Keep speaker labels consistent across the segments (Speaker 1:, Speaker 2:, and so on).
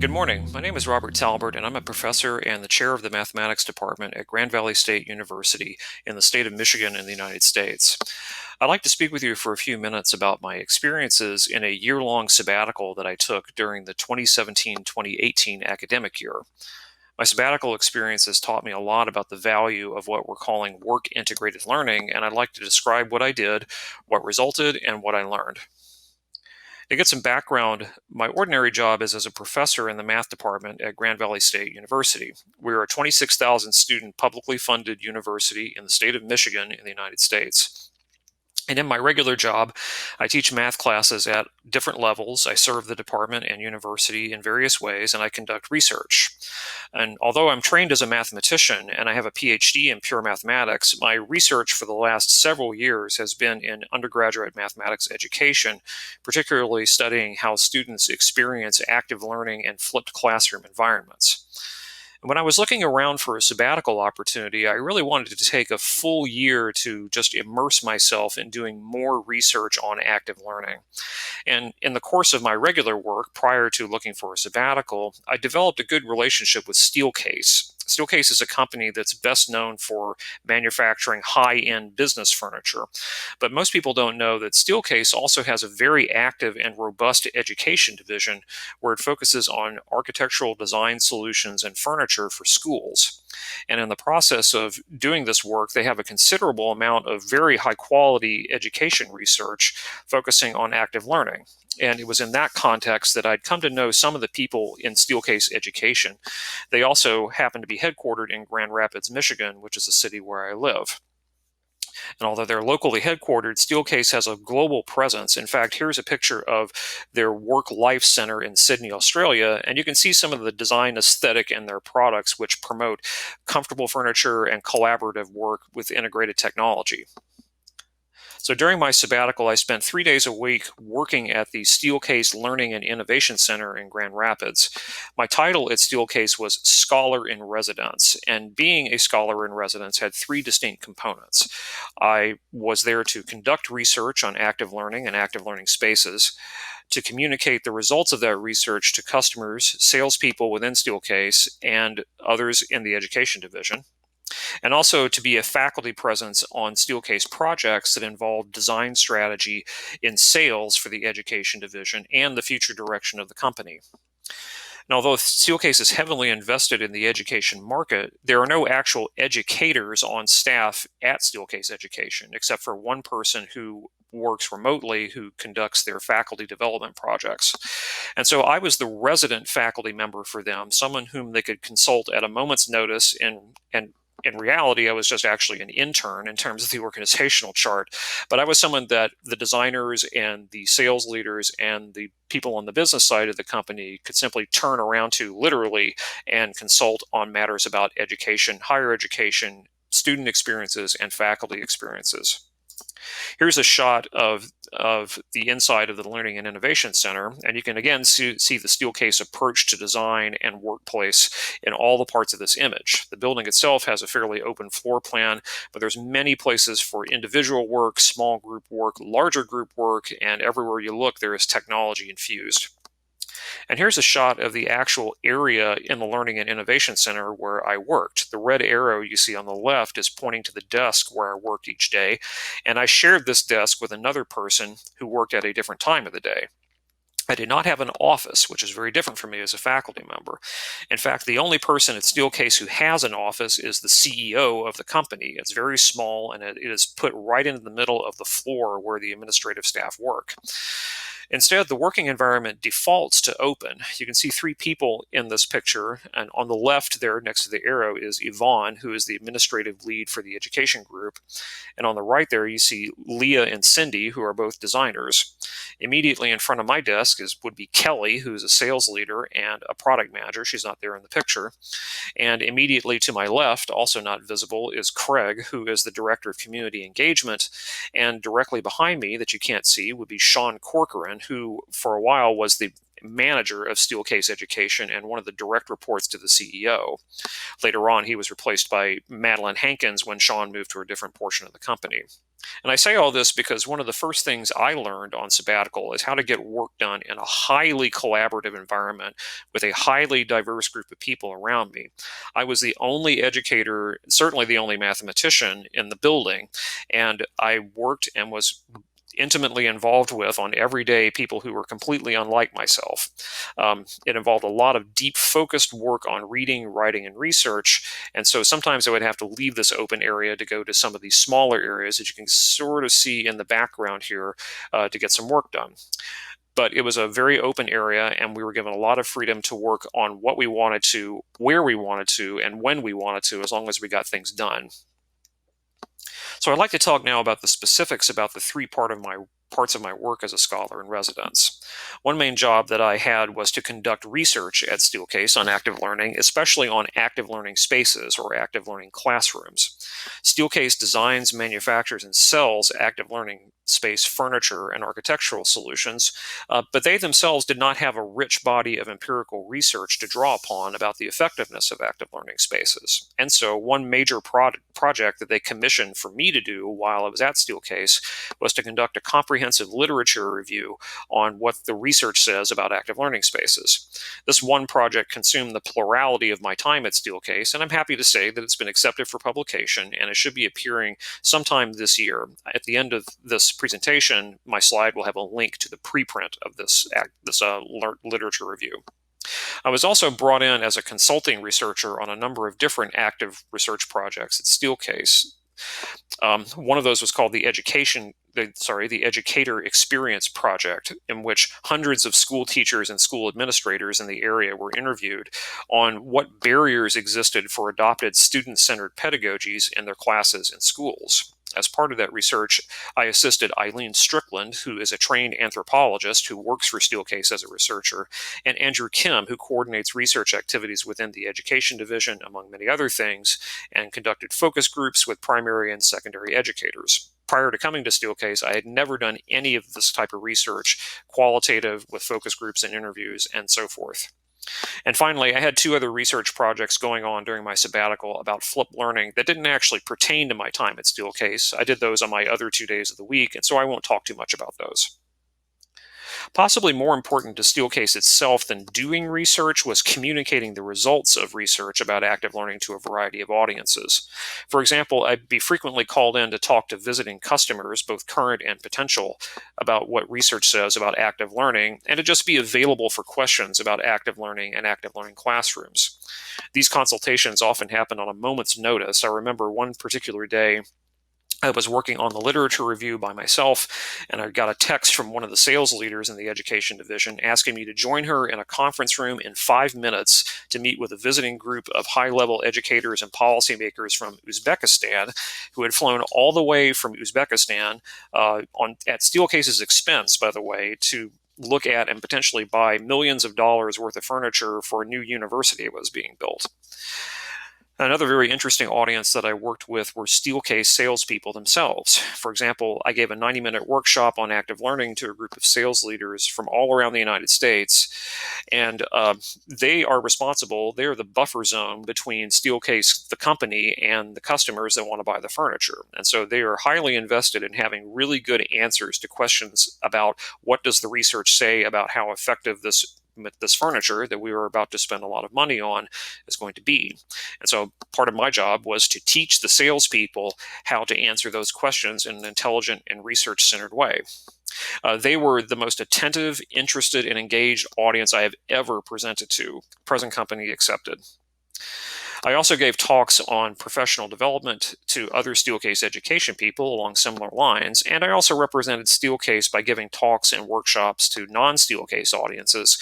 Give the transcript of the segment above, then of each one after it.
Speaker 1: Good morning. My name is Robert Talbert, and I'm a professor and the chair of the mathematics department at Grand Valley State University in the state of Michigan in the United States. I'd like to speak with you for a few minutes about my experiences in a year-long sabbatical that I took during the 2017-2018 academic year. My sabbatical experience has taught me a lot about the value of what we're calling work-integrated learning, and I'd like to describe what I did, what resulted, and what I learned. To get some background, my ordinary job is as a professor in the math department at Grand Valley State University. We're a 26,000 student publicly funded university in the state of Michigan in the United States. And in my regular job, I teach math classes at different levels. I serve the department and university in various ways, and I conduct research. And although I'm trained as a mathematician and I have a PhD in pure mathematics, my research for the last several years has been in undergraduate mathematics education, particularly studying how students experience active learning and flipped classroom environments. When I was looking around for a sabbatical opportunity, I really wanted to take a full year to just immerse myself in doing more research on active learning. And in the course of my regular work, prior to looking for a sabbatical, I developed a good relationship with Steelcase. Steelcase is a company that's best known for manufacturing high-end business furniture. But most people don't know that Steelcase also has a very active and robust education division where it focuses on architectural design solutions and furniture for schools. And in the process of doing this work, they have a considerable amount of very high quality education research focusing on active learning. And it was in that context that I'd come to know some of the people in Steelcase Education. They also happen to be headquartered in Grand Rapids, Michigan, which is a city where I live. And although they're locally headquartered, Steelcase has a global presence. In fact, here's a picture of their Work Life Center in Sydney, Australia, and you can see some of the design aesthetic in their products, which promote comfortable furniture and collaborative work with integrated technology. So during my sabbatical, I spent 3 days a week working at the Steelcase Learning and Innovation Center in Grand Rapids. My title at Steelcase was Scholar in Residence, and being a scholar in residence had three distinct components. I was there to conduct research on active learning and active learning spaces, to communicate the results of that research to customers, salespeople within Steelcase, and others in the education division, and also to be a faculty presence on Steelcase projects that involve design strategy in sales for the education division and the future direction of the company. Now, although Steelcase is heavily invested in the education market, there are no actual educators on staff at Steelcase Education, except for one person who works remotely who conducts their faculty development projects. And so I was the resident faculty member for them, someone whom they could consult at a moment's notice, and in reality, I was just actually an intern in terms of the organizational chart, but I was someone that the designers and the sales leaders and the people on the business side of the company could simply turn around to literally and consult on matters about education, higher education, student experiences, and faculty experiences. Here's a shot of the inside of the Learning and Innovation Center, and you can again see the Steelcase approach to design and workplace in all the parts of this image. The building itself has a fairly open floor plan, but there's many places for individual work, small group work, larger group work, and everywhere you look there is technology infused. And here's a shot of the actual area in the Learning and Innovation Center where I worked. The red arrow you see on the left is pointing to the desk where I worked each day, and I shared this desk with another person who worked at a different time of the day. I did not have an office, which is very different from me as a faculty member. In fact, the only person at Steelcase who has an office is the CEO of the company. It's very small, and it is put right into the middle of the floor where the administrative staff work. Instead, the working environment defaults to open. You can see three people in this picture, and on the left there next to the arrow is Yvonne, who is the administrative lead for the education group. And on the right there you see Leah and Cindy, who are both designers. Immediately in front of my desk would be Kelly, who is a sales leader and a product manager. She's not there in the picture. And immediately to my left, also not visible, is Craig, who is the director of community engagement. And directly behind me that you can't see would be Sean Corcoran, who for a while was the manager of Steelcase Education and one of the direct reports to the CEO. Later on, he was replaced by Madeline Hankins when Sean moved to a different portion of the company. And I say all this because one of the first things I learned on sabbatical is how to get work done in a highly collaborative environment with a highly diverse group of people around me. I was the only educator, certainly the only mathematician in the building, and I worked and was intimately involved with on every day people who were completely unlike myself. It involved a lot of deep focused work on reading, writing, and research. And so sometimes I would have to leave this open area to go to some of these smaller areas that you can sort of see in the background here to get some work done. But it was a very open area, and we were given a lot of freedom to work on what we wanted to, where we wanted to, and when we wanted to, as long as we got things done. So I'd like to talk now about the specifics about the parts of my work as a scholar in residence. One main job that I had was to conduct research at Steelcase on active learning, especially on active learning spaces or active learning classrooms. Steelcase designs, manufactures, and sells active learning space furniture and architectural solutions, but they themselves did not have a rich body of empirical research to draw upon about the effectiveness of active learning spaces. And so one major project that they commissioned for me to do while I was at Steelcase was to conduct a comprehensive literature review on what the research says about active learning spaces. This one project consumed the plurality of my time at Steelcase, and I'm happy to say that it's been accepted for publication, and it should be appearing sometime this year. At the end of this presentation, my slide will have a link to the preprint of this literature review. I was also brought in as a consulting researcher on a number of different active research projects at Steelcase. One of those was called the Educator Experience Project, in which hundreds of school teachers and school administrators in the area were interviewed on what barriers existed for adopted student-centered pedagogies in their classes and schools. As part of that research, I assisted Eileen Strickland, who is a trained anthropologist who works for Steelcase as a researcher, and Andrew Kim, who coordinates research activities within the Education Division, among many other things, and conducted focus groups with primary and secondary educators. Prior to coming to Steelcase, I had never done any of this type of research, qualitative with focus groups and interviews, and so forth. And finally, I had two other research projects going on during my sabbatical about flipped learning that didn't actually pertain to my time at Steelcase. I did those on my other 2 days of the week, and so I won't talk too much about those. Possibly more important to Steelcase itself than doing research was communicating the results of research about active learning to a variety of audiences. For example, I'd be frequently called in to talk to visiting customers, both current and potential, about what research says about active learning, and to just be available for questions about active learning and active learning classrooms. These consultations often happen on a moment's notice. I remember one particular day I was working on the literature review by myself, and I got a text from one of the sales leaders in the education division asking me to join her in a conference room in 5 minutes to meet with a visiting group of high-level educators and policymakers from Uzbekistan who had flown all the way from Uzbekistan at Steelcase's expense, by the way, to look at and potentially buy millions of dollars worth of furniture for a new university that was being built. Another very interesting audience that I worked with were Steelcase salespeople themselves. For example, I gave a 90-minute workshop on active learning to a group of sales leaders from all around the United States, and they are the buffer zone between Steelcase, the company, and the customers that want to buy the furniture. And so they are highly invested in having really good answers to questions about what does the research say about how effective this furniture that we were about to spend a lot of money on is going to be. And so part of my job was to teach the salespeople how to answer those questions in an intelligent and research-centered way. They were the most attentive, interested, and engaged audience I have ever presented to, present company accepted. I also gave talks on professional development to other Steelcase education people along similar lines, and I also represented Steelcase by giving talks and workshops to non-Steelcase audiences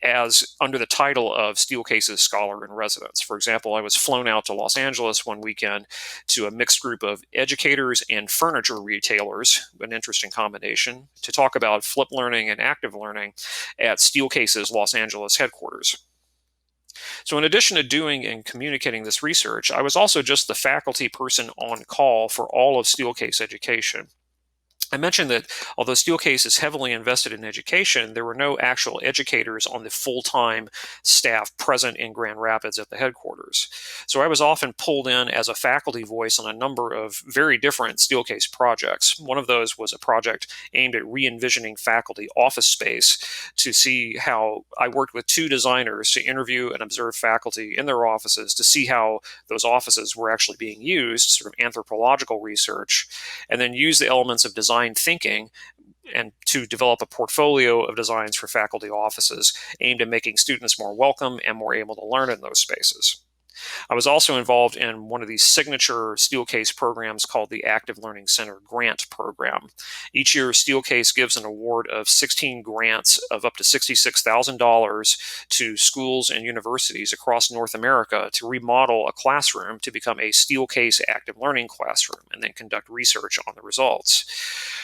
Speaker 1: as under the title of Steelcase's Scholar in Residence. For example, I was flown out to Los Angeles one weekend to a mixed group of educators and furniture retailers, an interesting combination, to talk about flipped learning and active learning at Steelcase's Los Angeles headquarters. So in addition to doing and communicating this research, I was also just the faculty person on call for all of Steelcase education. I mentioned that although Steelcase is heavily invested in education, there were no actual educators on the full-time staff present in Grand Rapids at the headquarters. So I was often pulled in as a faculty voice on a number of very different Steelcase projects. One of those was a project aimed at re-envisioning faculty office space to see how I worked with two designers to interview and observe faculty in their offices to see how those offices were actually being used, sort of anthropological research, and then use the elements of design thinking and to develop a portfolio of designs for faculty offices aimed at making students more welcome and more able to learn in those spaces. I was also involved in one of these signature Steelcase programs called the Active Learning Center Grant Program. Each year, Steelcase gives an award of 16 grants of up to $66,000 to schools and universities across North America to remodel a classroom to become a Steelcase Active Learning classroom and then conduct research on the results.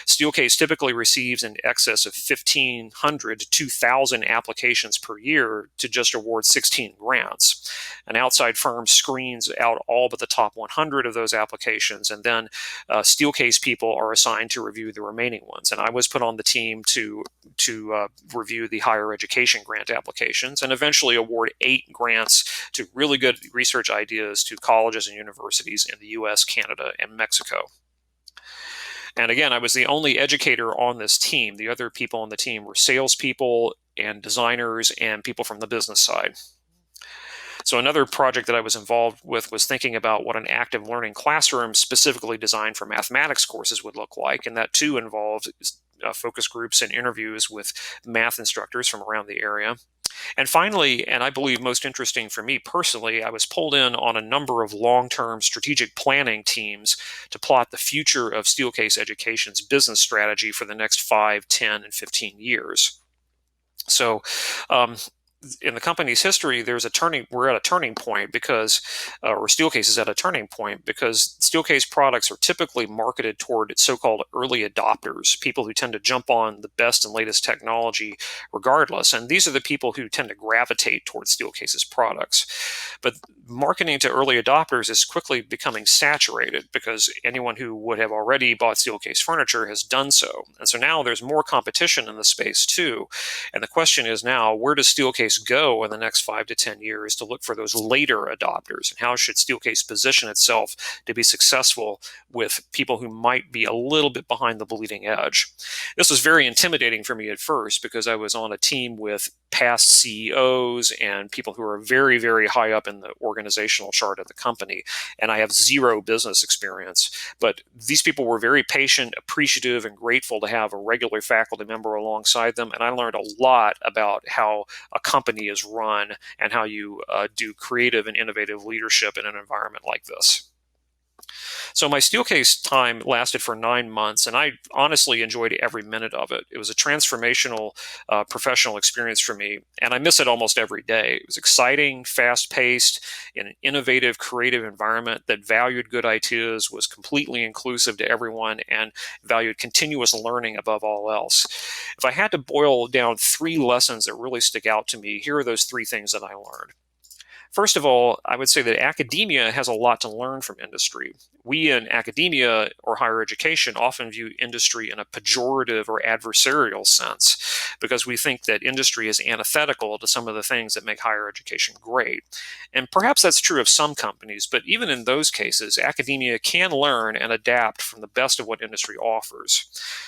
Speaker 1: Steelcase typically receives in excess of 1,500 to 2,000 applications per year to just award 16 grants. An outside firm screens out all but the top 100 of those applications, and then Steelcase people are assigned to review the remaining ones. And I was put on the team to review the higher education grant applications and eventually award 8 grants to really good research ideas to colleges and universities in the US, Canada, and Mexico. And again, I was the only educator on this team. The other people on the team were salespeople and designers and people from the business side. So another project that I was involved with was thinking about what an active learning classroom specifically designed for mathematics courses would look like. And that too involved focus groups and interviews with math instructors from around the area. And finally, and I believe most interesting for me personally, I was pulled in on a number of long-term strategic planning teams to plot the future of Steelcase Education's business strategy for the next 5, 10, and 15 years. So in the company's history, we're at a turning point because, or Steelcase is at a turning point because Steelcase products are typically marketed toward so-called early adopters, people who tend to jump on the best and latest technology regardless. And these are the people who tend to gravitate towards Steelcase's products. But marketing to early adopters is quickly becoming saturated because anyone who would have already bought Steelcase furniture has done so. And so now there's more competition in the space too. And the question is now, where does Steelcase go in the next 5 to 10 years to look for those later adopters? And how should Steelcase position itself to be successful with people who might be a little bit behind the bleeding edge? This was very intimidating for me at first because I was on a team with past CEOs and people who are very, very high up in the organizational chart of the company. And I have zero business experience. But these people were very patient, appreciative, and grateful to have a regular faculty member alongside them. And I learned a lot about how a company is run and how you do creative and innovative leadership in an environment like this. So my Steelcase time lasted for 9 months, and I honestly enjoyed every minute of it. It was a transformational professional experience for me, and I miss it almost every day. It was exciting, fast-paced, in an innovative, creative environment that valued good ideas, was completely inclusive to everyone, and valued continuous learning above all else. If I had to boil down 3 lessons that really stick out to me, here are those 3 things that I learned. First of all, I would say that academia has a lot to learn from industry. We in academia or higher education often view industry in a pejorative or adversarial sense because we think that industry is antithetical to some of the things that make higher education great. And perhaps that's true of some companies, but even in those cases, academia can learn and adapt from the best of what industry offers.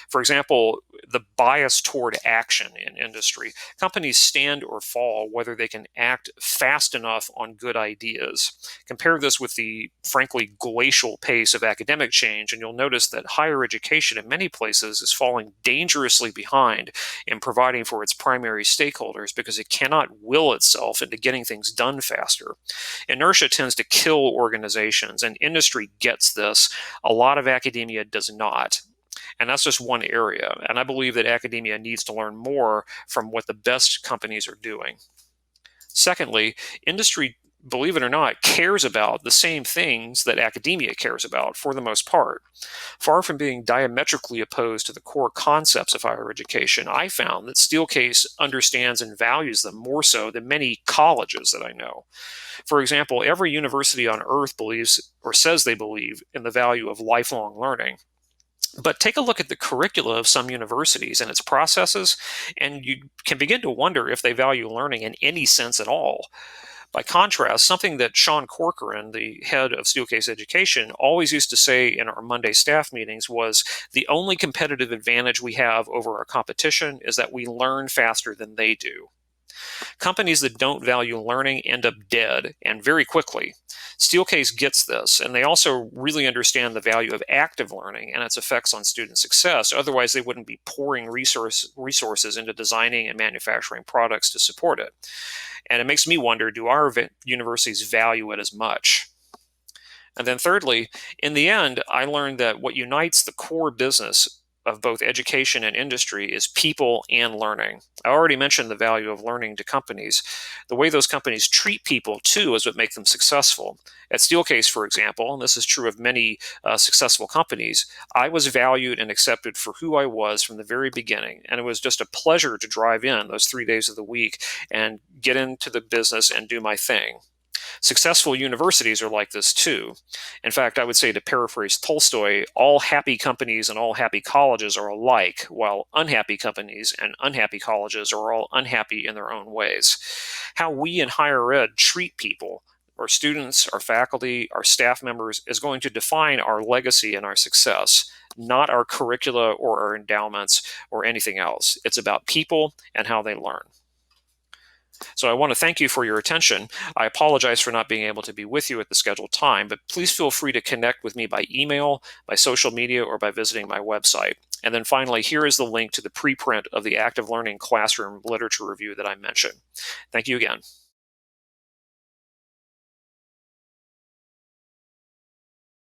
Speaker 1: For example, the bias toward action in industry. Companies stand or fall whether they can act fast enough on good ideas. Compare this with the, frankly, glacial pace of academic change, and you'll notice that higher education in many places is falling dangerously behind in providing for its primary stakeholders because it cannot will itself into getting things done faster. Inertia tends to kill organizations, and industry gets this. A lot of academia does not. And that's just one area. And I believe that academia needs to learn more from what the best companies are doing. Secondly, industry, believe it or not, cares about the same things that academia cares about for the most part. Far from being diametrically opposed to the core concepts of higher education, I found that Steelcase understands and values them more so than many colleges that I know. For example, every university on earth believes or says they believe in the value of lifelong learning. But take a look at the curricula of some universities and its processes, and you can begin to wonder if they value learning in any sense at all. By contrast, something that Sean Corcoran, the head of Steelcase Education, always used to say in our Monday staff meetings was the only competitive advantage we have over our competition is that we learn faster than they do. Companies that don't value learning end up dead, and very quickly. Steelcase gets this, and they also really understand the value of active learning and its effects on student success. Otherwise, they wouldn't be pouring resources into designing and manufacturing products to support it. And it makes me wonder, do our universities value it as much? And then thirdly, in the end, I learned that what unites the core business of both education and industry is people and learning. I already mentioned the value of learning to companies. The way those companies treat people, too, is what makes them successful. At Steelcase, for example, and this is true of many successful companies, I was valued and accepted for who I was from the very beginning. And it was just a pleasure to drive in those 3 days of the week and get into the business and do my thing. Successful universities are like this too. In fact, I would say, to paraphrase Tolstoy, all happy companies and all happy colleges are alike, while unhappy companies and unhappy colleges are all unhappy in their own ways. How we in higher ed treat people, our students, our faculty, our staff members, is going to define our legacy and our success, not our curricula or our endowments or anything else. It's about people and how they learn. So I want to thank you for your attention. I apologize for not being able to be with you at the scheduled time, but please feel free to connect with me by email, by social media, or by visiting my website. And then finally, here is the link to the preprint of the Active Learning Classroom Literature Review that I mentioned. Thank you again.